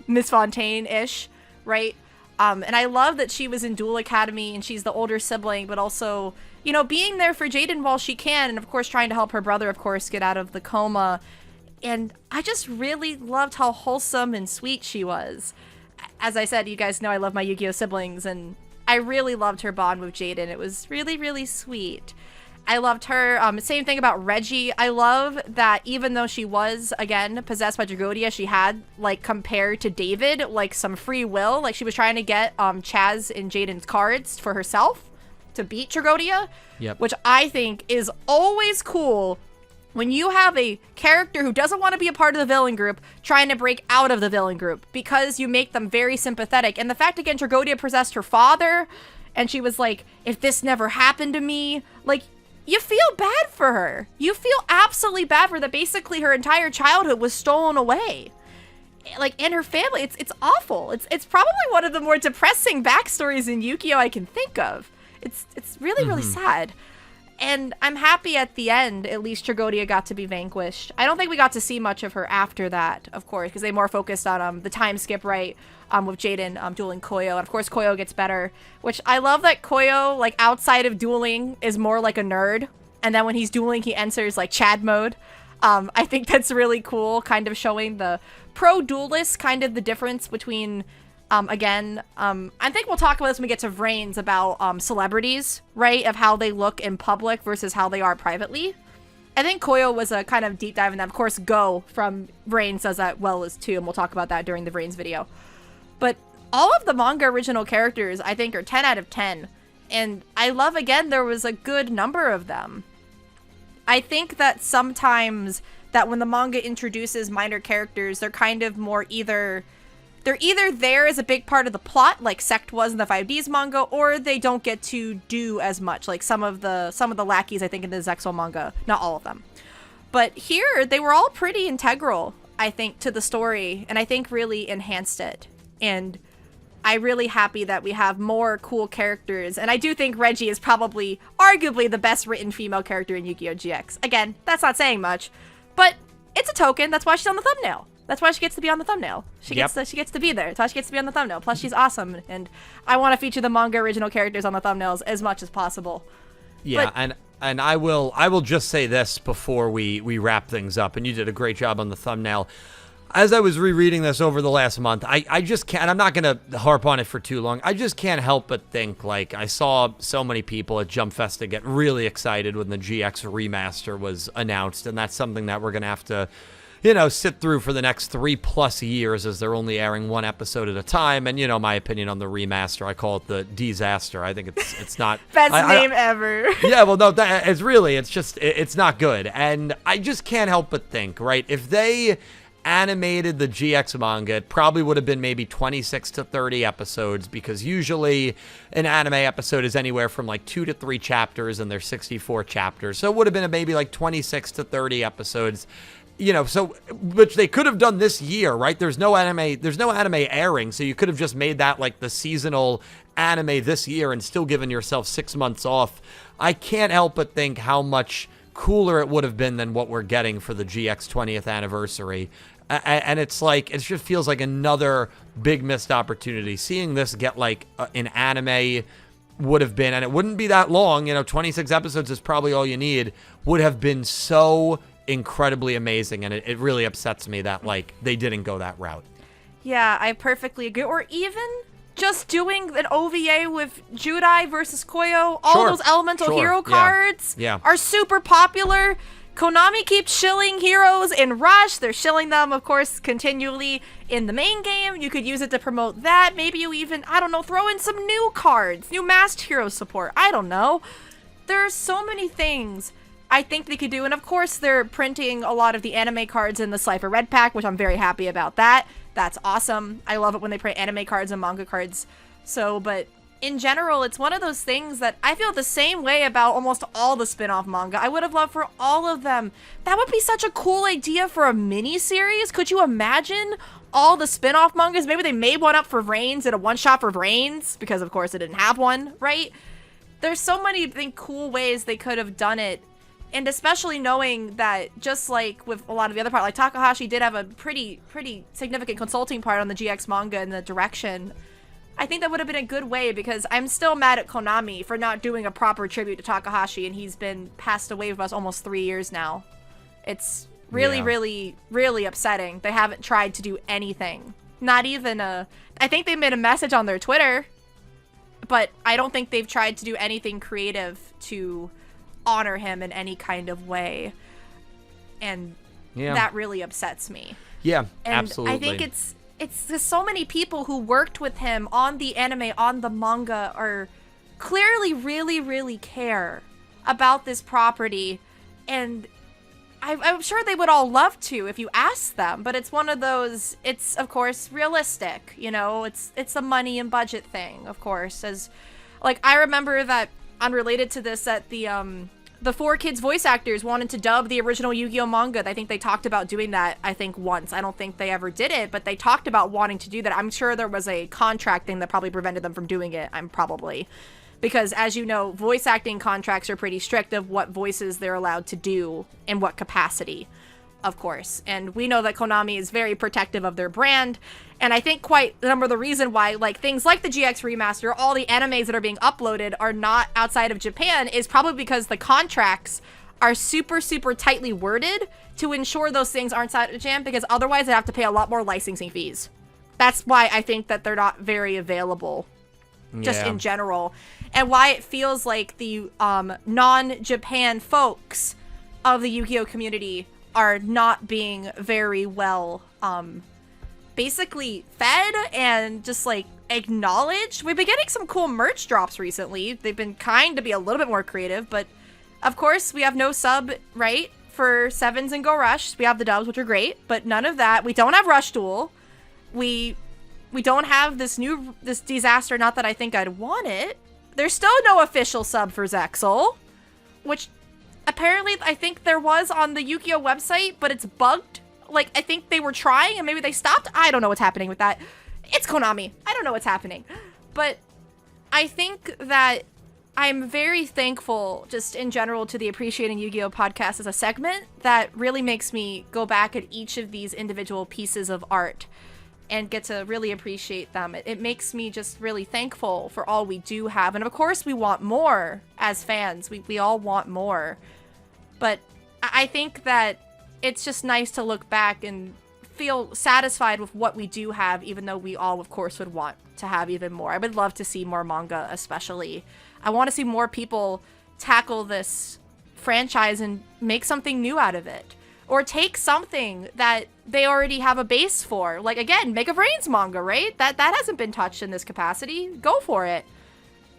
Miss Fontaine-ish, right? And I love that she was in Duel Academy and she's the older sibling, but also, you know, being there for Jaden while she can. And, of course, trying to help her brother, of course, get out of the coma. And I just really loved how wholesome and sweet she was. As I said, you guys know I love my Yu-Gi-Oh siblings, and I really loved her bond with Jaden. It was really, really sweet. I loved her. Same thing about Reggie. I love that even though she was, again, possessed by Dragodia, she had, like, compared to David, like, some free will. Like, she was trying to get Chaz and Jaden's cards for herself to beat Dragodia, which I think is always cool when you have a character who doesn't want to be a part of the villain group trying to break out of the villain group, because you make them very sympathetic. And the fact, again, Dragodia possessed her father, and she was like, if this never happened to me, like, you feel bad for her. You feel absolutely bad for her, that basically her entire childhood was stolen away. Like, and her family, it's awful. It's probably one of the more depressing backstories in Yu-Gi-Oh I can think of. It's really, really sad. And I'm happy at the end, at least Dragodia got to be vanquished. I don't think we got to see much of her after that, of course, because they more focused on the time skip, right, with Jaden dueling Koyo. And, of course, Koyo gets better, which I love that Koyo, like, outside of dueling, is more like a nerd. And then when he's dueling, he enters, like, Chad mode. I think that's really cool, kind of showing the pro-duelist, kind of the difference between... I think we'll talk about this when we get to Vrains about celebrities, right? Of how they look in public versus how they are privately. I think Koyo was a kind of deep dive in that. Of course, Go from Vrains does that well as too, and we'll talk about that during the Vrains video. But all of the manga original characters, I think, are 10 out of 10. And I love, again, there was a good number of them. I think that sometimes that when the manga introduces minor characters, they're kind of more they're either there as a big part of the plot, like Sect was in the 5Ds manga, or they don't get to do as much, like some of the lackeys, I think, in the Zexal manga. Not all of them. But here, they were all pretty integral, I think, to the story, and I think really enhanced it. And I'm really happy that we have more cool characters, and I do think Reggie is probably, arguably, the best written female character in Yu-Gi-Oh GX. Again, that's not saying much, but it's a token. That's why she's on the thumbnail. That's why she gets to be on the thumbnail. She gets to be there. That's why she gets to be on the thumbnail. Plus, she's awesome, and I want to feature the manga original characters on the thumbnails as much as possible. Yeah, and I will just say this before we wrap things up, and you did a great job on the thumbnail. As I was rereading this over the last month, I just can't, I'm not going to harp on it for too long. I just can't help but think, like, I saw so many people at Jump Festa get really excited when the GX remaster was announced, and that's something that we're going to have to, sit through for the next 3+ years, as they're only airing one episode at a time. And, my opinion on the remaster, I call it the disaster. I think it's not... Best name ever. Yeah, well, no, it's not good. And I just can't help but think, right, if they animated the GX manga, it probably would have been maybe 26 to 30 episodes, because usually an anime episode is anywhere from like 2 to 3 chapters, and there's 64 chapters. So it would have been maybe like 26 to 30 episodes, which they could have done this year, right? There's no anime airing, so you could have just made that like the seasonal anime this year and still given yourself 6 months off. I can't help but think how much cooler it would have been than what we're getting for the GX 20th anniversary. And it's like, it just feels like another big missed opportunity. Seeing this get like an anime would have been, and it wouldn't be that long, 26 episodes is probably all you need, would have been so incredibly amazing. And it really upsets me that like they didn't go that route. Yeah, I perfectly agree. Or even just doing an OVA with Judai versus Koyo. All those elemental hero cards are super popular. Konami keeps shilling heroes in Rush. They're shilling them, of course, continually in the main game. You could use it to promote that. Maybe you even, throw in some new cards, new masked hero support. I don't know. There are so many things I think they could do. And of course, they're printing a lot of the anime cards in the Slifer Red Pack, which I'm very happy about that. That's awesome. I love it when they print anime cards and manga cards. But in general, it's one of those things that I feel the same way about almost all the spin-off manga. I would have loved for all of them. That would be such a cool idea for a mini-series. Could you imagine all the spin-off mangas? Maybe they made one up for Reigns and a one-shot for Reigns, because of course it didn't have one, right? There's so many cool ways they could have done it. And especially knowing that, just like with a lot of the other part, like Takahashi did have a pretty significant consulting part on the GX manga and the direction. I think that would have been a good way, because I'm still mad at Konami for not doing a proper tribute to Takahashi, and he's been passed away with us almost 3 years now. It's really upsetting. They haven't tried to do anything. Not even I think they made a message on their Twitter, but I don't think they've tried to do anything creative to honor him in any kind of way. And that really upsets me. Yeah, and absolutely. I think it's just so many people who worked with him on the anime, on the manga, are clearly really care about this property. And I'm sure they would all love to if you asked them, but it's one of those, it's of course realistic, it's a money and budget thing, of course. As like, I remember that, unrelated to this, that the 4Kids voice actors wanted to dub the original Yu-Gi-Oh manga. I think they talked about doing that, once. I don't think they ever did it, but they talked about wanting to do that. I'm sure there was a contract thing that probably prevented them from doing it. Because, as you know, voice acting contracts are pretty strict of what voices they're allowed to do in what capacity, of course. And we know that Konami is very protective of their brand. And I think quite the number of the reason why, like, things like the GX remaster, all the animes that are being uploaded are not outside of Japan, is probably because the contracts are super tightly worded to ensure those things aren't outside of Japan, because otherwise they have to pay a lot more licensing fees. That's why I think that they're not very available, just in general. And why it feels like the non-Japan folks of the Yu-Gi-Oh community are not being very well basically fed and just like acknowledged. We've been getting some cool merch drops recently. They've been kind to be a little bit more creative, but of course we have no sub, right, for Sevens and Go Rush. We have the dubs, which are great, but none of that. We don't have Rush Duel. We don't have this disaster, not that I think I'd want it. There's still no official sub for Zexal, which apparently I think there was on the Yu-Gi-Oh website, but it's bugged. Like, I think they were trying and maybe they stopped. I don't know what's happening with that. It's Konami. I don't know what's happening. But I think that I'm very thankful, just in general, to the Appreciating Yu-Gi-Oh podcast as a segment that really makes me go back at each of these individual pieces of art and get to really appreciate them. It makes me just really thankful for all we do have. And of course, we want more as fans. We all want more. But I think that it's just nice to look back and feel satisfied with what we do have, even though we all, of course, would want to have even more. I would love to see more manga, especially. I want to see more people tackle this franchise and make something new out of it. Or take something that they already have a base for. Like, again, make a Brains manga, right? That hasn't been touched in this capacity. Go for it.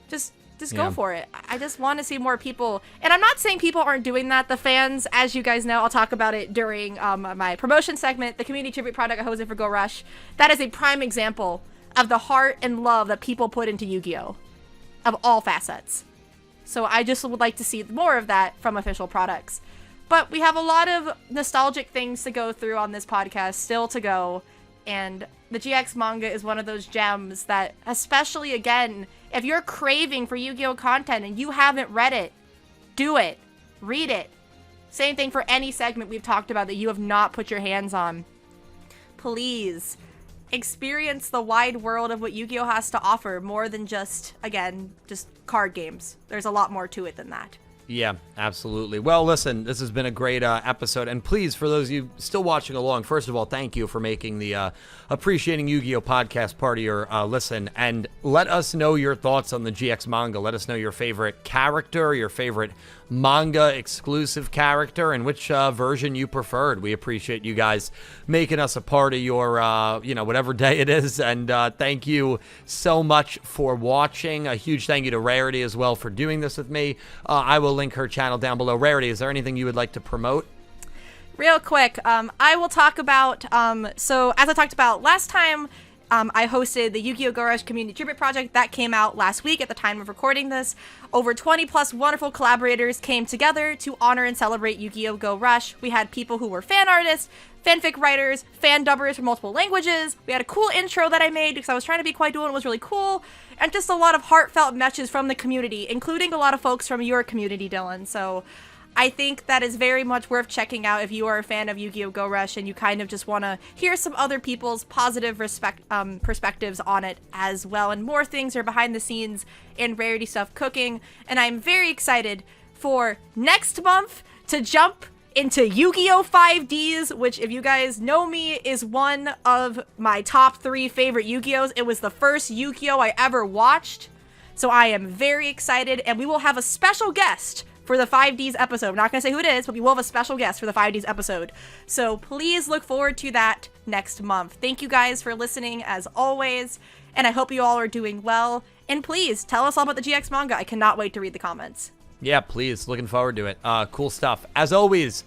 Just go for it. I just want to see more people. And I'm not saying people aren't doing that. The fans, as you guys know, I'll talk about it during my promotion segment, the community tribute product I hosted for Go Rush. That is a prime example of the heart and love that people put into Yu-Gi-Oh! Of all facets. So I just would like to see more of that from official products. But we have a lot of nostalgic things to go through on this podcast, still to go. And the GX manga is one of those gems that, especially, again, if you're craving for Yu-Gi-Oh! Content and you haven't read it, do it. Read it. Same thing for any segment we've talked about that you have not put your hands on. Please experience the wide world of what Yu-Gi-Oh! Has to offer, more than just, again, just card games. There's a lot more to it than that. Yeah, absolutely. Well, listen, this has been a great episode. And please, for those of you still watching along, first of all, thank you for making the Appreciating Yu-Gi-Oh! Podcast part of your listen. And let us know your thoughts on the GX manga. Let us know your favorite character, your favorite manga exclusive character, and which version you preferred. We appreciate you guys making us a part of your, whatever day it is. And thank you so much for watching. A huge thank you to Rarity as well for doing this with me. I will link her channel down below. Rarity, is there anything you would like to promote? Real quick, I will talk about, so as I talked about last time, I hosted the Yu-Gi-Oh! Go Rush Community Tribute Project. That came out last week at the time of recording this. Over 20 plus wonderful collaborators came together to honor and celebrate Yu-Gi-Oh! Go Rush. We had people who were fan artists, fanfic writers, fan dubbers from multiple languages. We had a cool intro that I made because I was trying to be quite dual and it was really cool. And just a lot of heartfelt messages from the community, including a lot of folks from your community, Dylan. So I think that is very much worth checking out if you are a fan of Yu-Gi-Oh! Go Rush and you kind of just want to hear some other people's positive perspectives on it as well. And more things are behind the scenes and Rarity stuff cooking. And I'm very excited for next month to jump into Yu-Gi-Oh! 5Ds, which, if you guys know me, is one of my top 3 favorite Yu-Gi-Ohs. It was the first Yu-Gi-Oh! I ever watched. So I am very excited, and we will have a special guest for the 5Ds episode. I'm not going to say who it is, but we will have a special guest for the 5Ds episode. So please look forward to that next month. Thank you guys for listening, as always, and I hope you all are doing well. And please, tell us all about the GX manga. I cannot wait to read the comments. Yeah, please. Looking forward to it. Cool stuff. As always,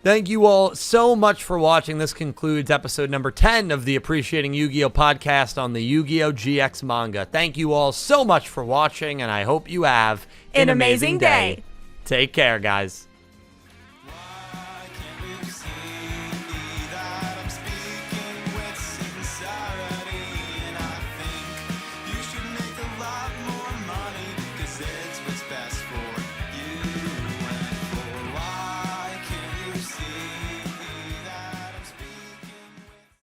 thank you all so much for watching. This concludes episode number 10 of the Appreciating Yu-Gi-Oh! Podcast on the Yu-Gi-Oh! GX manga. Thank you all so much for watching, and I hope you have an amazing day. Take care, guys. It's what's best for